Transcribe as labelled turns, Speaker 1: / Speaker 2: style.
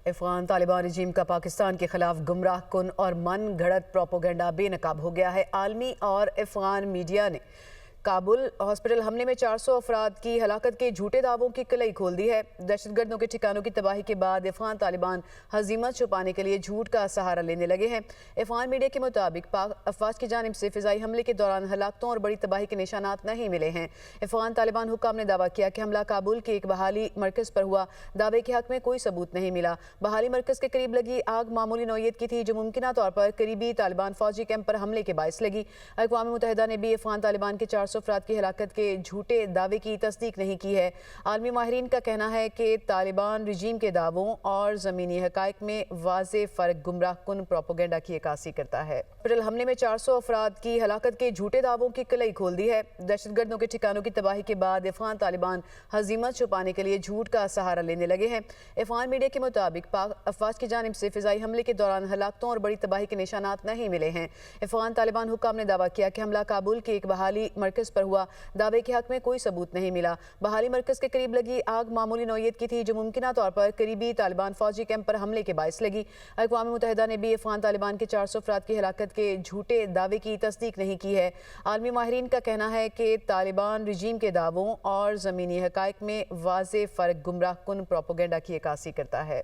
Speaker 1: افغان طالبان رجیم کا پاکستان کے خلاف گمراہ کن اور من گھڑت پروپیگنڈا بے نقاب ہو گیا ہے۔ عالمی اور افغان میڈیا نے کابل ہاسپٹل حملے میں 400 افراد کی ہلاکت کے جھوٹے دعووں کی کلئی کھول دی ہے۔ دہشت گردوں کے ٹھکانوں کی تباہی کے بعد افغان طالبان ہزیمت چھپانے کے لیے جھوٹ کا سہارا لینے لگے ہیں۔ افغان میڈیا کے مطابق پاک افواج کی جانب سے فضائی حملے کے دوران ہلاکتوں اور بڑی تباہی کے نشانات نہیں ملے ہیں۔ افغان طالبان حکام نے دعویٰ کیا کہ حملہ کابل کے ایک بحالی مرکز پر ہوا۔ دعوے کے حق میں کوئی ثبوت نہیں ملا۔ بحالی مرکز کے قریب لگی آگ معمولی نوعیت کی تھی جو ممکنہ طور پر قریبی طالبان فوجی کیمپ پر حملے کے باعث لگی۔ اقوام متحدہ نے بھی افغان طالبان کے 400 افراد کی ہلاکت کے جھوٹے دعوے کی تصدیق نہیں کی ہے۔ عالمی ماہرین کا کہنا ہے کہ طالبان رجیم کے دعووں اور زمینی حقائق میں واضح فرق گمراہ کن پروپیگنڈا کی عکاسی کرتا ہے۔ ہاسپٹل حملے میں 400 افراد کی ہلاکت کے جھوٹے دعووں کی کلئی کھول دی ہے۔ دہشت گردوں کے ٹھکانوں کی تباہی کے بعد افغان طالبان ہزیمت چھپانے کے لیے جھوٹ کا سہارا لینے لگے ہیں۔ افغان میڈیا کے مطابق پاک افواج کی جانب سے فضائی حملے کے دوران ہلاکتوں اور بڑی تباہی کے نشانات نہیں ملے ہیں۔ افغان طالبان حکام نے دعویٰ کیا کہ حملہ کابل کے ایک بحالی مرکز پر ہوا۔ دعوے کے حق میں کوئی ثبوت نہیں ملا۔ بحالی مرکز کے قریب لگی آگ معمولی نوعیت کی تھی جو ممکنہ طور پر قریبی طالبان فوجی کیمپ پر حملے کے باعث لگی۔ اقوام متحدہ نے بھی افغان طالبان کے 400 افراد کی ہلاکت کے جھوٹے دعوے کی تصدیق نہیں کی ہے۔ عالمی ماہرین کا کہنا ہے کہ طالبان رجیم کے دعووں اور زمینی حقائق میں واضح فرق گمراہ کن پروپیگنڈا کی عکاسی کرتا ہے۔